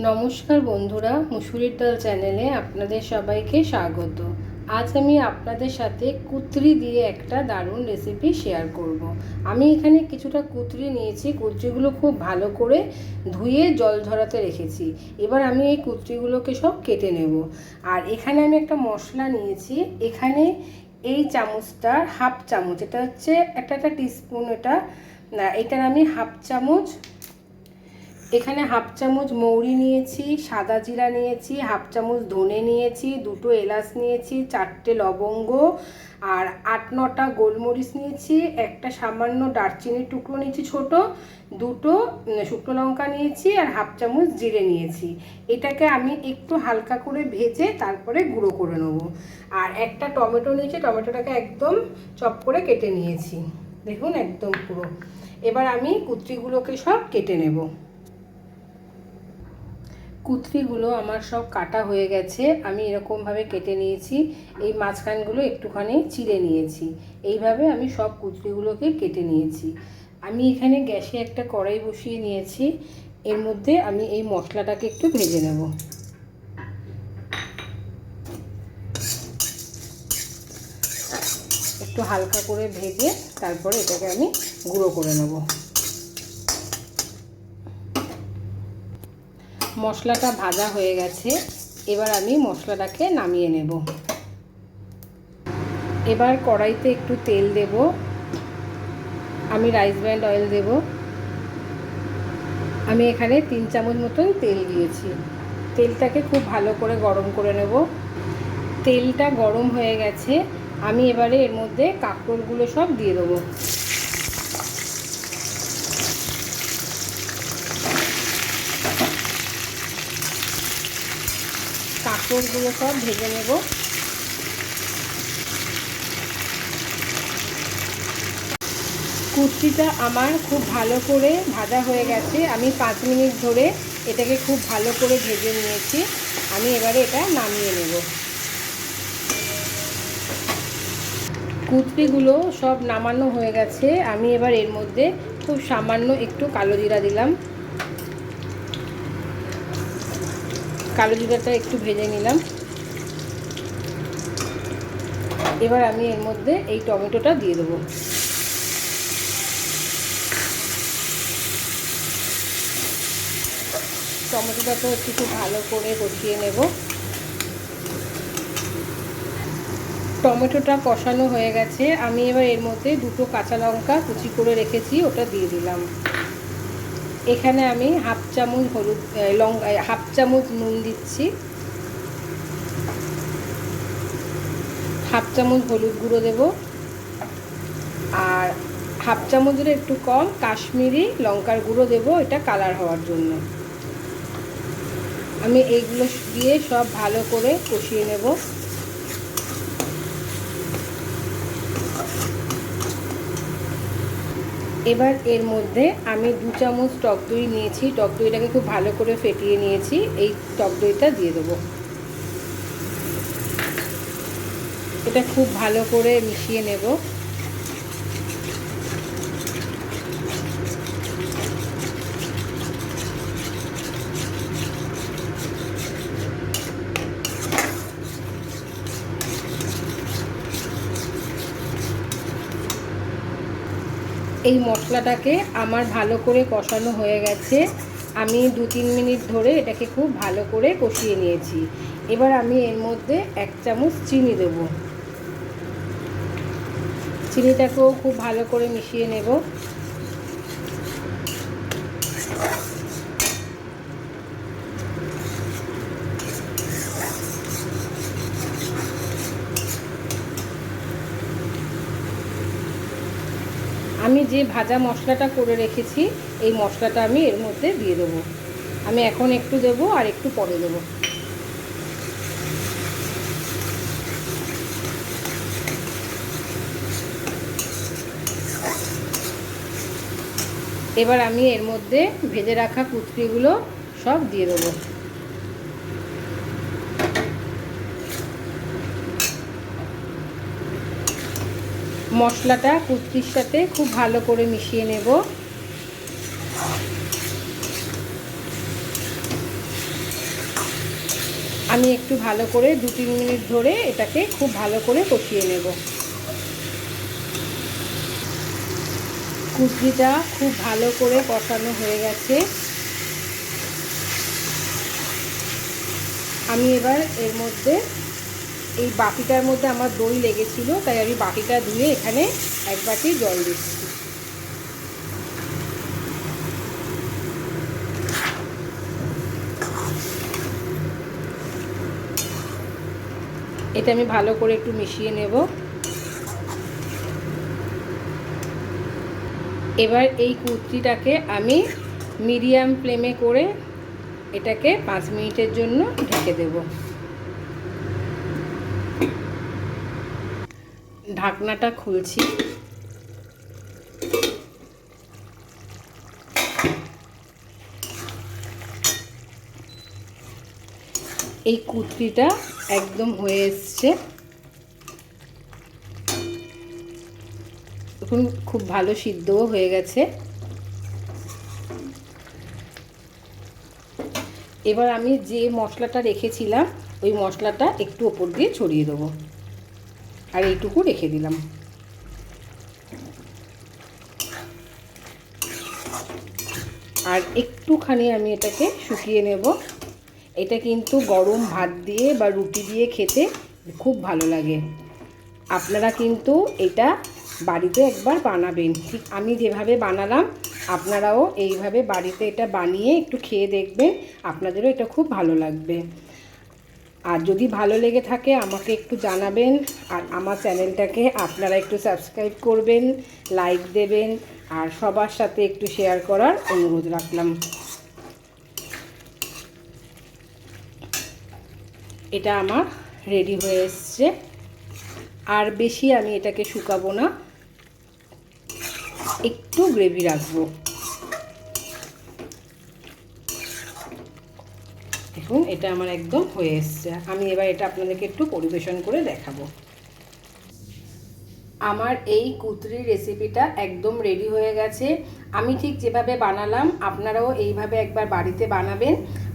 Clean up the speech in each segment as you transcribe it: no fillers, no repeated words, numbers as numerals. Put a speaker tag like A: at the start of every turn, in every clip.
A: নমস্কার বন্ধুরা, মুসুরির ডাল চ্যানেলে আপনাদের সবাইকে স্বাগত। আজ আমি আপনাদের সাথে কুঁদরি দিয়ে একটা দারুণ রেসিপি শেয়ার করব। আমি এখানে কিছুটা কুঁদরি নিয়েছি। কুঁদরিগুলো খুব ভালো করে ধুয়ে জল ঝরাতে রেখেছি। এবার আমি এই কুঁদরিগুলোকে সব কেটে নেব। আর এখানে আমি একটা মশলা নিয়েছি। এখানে এই চামচটা হাফ চামচ, এটা হচ্ছে একটা টিস্পুন, এটার আমি হাফ চামচ, এখানে হাফ চামচ মৌরি নিয়েছি, সাদা জিরা নিয়েছি, হাফ চামচ ধনে নিয়েছি, দুটো এলাচ নিয়েছি, 4টে লবঙ্গ আর 8-9টা গোলমরিচ নিয়েছি, একটা সামান্য দারচিনির টুকরো নিয়েছি ছোট, দুটো শুকনো লঙ্কা নিয়েছি আর হাফ চামচ জিরে নিয়েছি। এটাকে আমি একটু হালকা করে ভেজে তারপরে গুঁড়ো করে নেব। আর একটা টমেটো নিয়েছি, টমেটোটাকে একদম চপ করে কেটে নিয়েছি, দেখুন একদম পুরো। এবার আমি কুঁদরিগুলোকে সব কেটে নেব। কুঁদরিগুলো আমার সব কাটা হয়ে গেছে। আমি এরকমভাবে কেটে নিয়েছি। এই মাঝখানগুলো একটুখানি চিড়ে নিয়েছি। এইভাবে আমি সব কুঁদরিগুলোকে কেটে নিয়েছি। আমি এখানে গ্যাসে একটা কড়াই বসিয়ে নিয়েছি। এর মধ্যে আমি এই মশলাটাকে একটু ভেজে নেব। একটু হালকা করে ভেজে তারপরে এটাকে আমি গুঁড়ো করে নেব। মশলাটা ভাজা হয়ে গেছে। এবার আমি মশলাটাকে নামিয়ে নেব। এবার কড়াইতে একটু তেল দেব। আমি রাইস ব্র্যান্ড অয়েল দেব। আমি এখানে 3 চামচ মতন তেল দিয়েছি। তেলটাকে খুব ভালো করে গরম করে নেব। তেলটা গরম হয়ে গেছে। আমি এবারে এর মধ্যে কাঁকরোলগুলো সব দিয়ে দেবো। কাঁকরোলগুলো সব ভেজে নেব। কুঁদরিটা আমার খুব ভালো করে ভাজা হয়ে গেছে। আমি 5 মিনিট ধরে এটাকে খুব ভালো করে ভেজে নিয়েছি। আমি এবারে এটা নামিয়ে নেব। কুঁদরিগুলো সব নামানো হয়ে গেছে। আমি এবার এর মধ্যে খুব সামান্য একটু কালো জিরা দিলাম। কালো জিরাটা একটু ভেজে নিলাম। এবার আমি এর মধ্যে এই টমেটোটা দিয়ে দেবো। টমেটোটাকে একটু খুব ভালো করে কষিয়ে নেব। টমেটোটা কষানো হয়ে গেছে। আমি এবার এর মধ্যে 2টো কাঁচা লঙ্কা কুচি করে রেখেছি, ওটা দিয়ে দিলাম। এখানে আমি হাফ চামচ হাফ চামচ নুন দিচ্ছি, হাফ চামচ হলুদ গুঁড়ো দেব, আর হাফ চামচের একটু কম কাশ্মীরি লঙ্কার গুঁড়ো দেব, এটা কালার হওয়ার জন্য। আমি এইগুলো দিয়ে সব ভালো করে কষিয়ে নেব। এবার এর মধ্যে আমি 2 চামচ টক দই নিয়েছি। টক দইটাকে খুব ভালো করে ফেটিয়ে নিয়েছি। এই টক দইটা দিয়ে দেবো। এটা খুব ভালো করে মিশিয়ে নেব। এই মশলাটাকে আমার ভালো করে কষানো হয়ে গেছে। আমি 2-3 মিনিট ধরে এটাকে খুব ভালো করে কষিয়ে নিয়েছি। এবার আমি এর মধ্যে 1 চামচ চিনি দেব। চিনিটাকেও খুব ভালো করে মিশিয়ে নেব। আমি যে ভাজা মশলাটা করে রেখেছি এই মশলাটা আমি এর মধ্যে দিয়ে দেবো। আমি এখন একটু দেব আর একটু পরে দেব। এবার আমি এর মধ্যে ভেজে রাখা কুঁদরিগুলো সব দিয়ে দেবো। মশলাটা কুঁদরির সাথে খুব ভালো করে মিশিয়ে নেব। আমি একটু ভালো করে 2-3 মিনিট ধরে এটাকে খুব ভালো করে কষিয়ে নেব। কুঁদরিটা খুব ভালো করে কষানো হয়ে গেছে। আমি এবার এর মধ্যে এই বাটিটার মধ্যে আমার দই লেগেছিল, তাই আমি বাটিটা ধুয়ে এখানে 1 বাটি জল দিচ্ছি। এটা আমি ভালো করে একটু মিশিয়ে নেব। এবার এই কুঁদরিটাকে আমি মিডিয়াম ফ্লেমে করে এটাকে 5 মিনিটের জন্য ঢেকে দেব। ঢাকনাটা খুলছি। এই কুঁদরিটা একদম হয়ে এসছে। এখন খুব ভালো সিদ্ধও হয়ে গেছে। এবার আমি যে মশলাটা রেখেছিলাম ওই মশলাটা একটু ওপর দিয়ে ছড়িয়ে দেবো, আর এইটুকু রেখে দিলাম। আর একটুখানি আমি এটাকে শুকিয়ে নেব। এটা কিন্তু গরম ভাত দিয়ে বা রুটি দিয়ে খেতে খুব ভালো লাগে। আপনারা কিন্তু এটা বাড়িতে একবার বানাবেন, ঠিক আমি যেভাবে বানালাম আপনারাও এইভাবে বাড়িতে এটা বানিয়ে একটু খেয়ে দেখবেন, আপনাদেরও এটা খুব ভালো লাগবে। আর যদি ভালো লেগে থাকে আমাকে একটু জানাবেন, আর আমার চ্যানেলটাকে আপনারা একটু সাবস্ক্রাইব করবেন, লাইক দেবেন, আর সবার সাথে একটু শেয়ার করার অনুরোধ রাখলাম। এটা আমার রেডি হয়ে এসছে। আর বেশি আমি এটাকে শুকাবো না, একটু গ্রেভি রাখবো। দেখুন এটা আমার একদম হয়ে এসছে। আমি এবার এটা আপনাদেরকে একটু পরিবেশন করে দেখাবো। আমার এই কুঁদরির রেসিপিটা একদম রেডি হয়ে গেছে। আমি ঠিক যেভাবে বানালাম আপনারাও এইভাবে একবার বাড়িতে বানাবেন,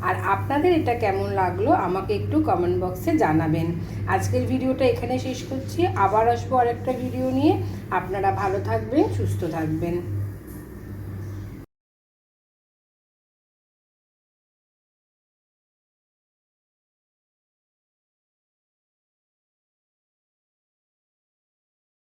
A: আর আপনাদের এটা কেমন লাগলো আমাকে একটু কমেন্ট বক্সে জানাবেন। আজকের ভিডিওটা এখানে শেষ করছি, আবার আসবো আরেকটা ভিডিও নিয়ে। আপনারা ভালো থাকবেন, সুস্থ থাকবেন।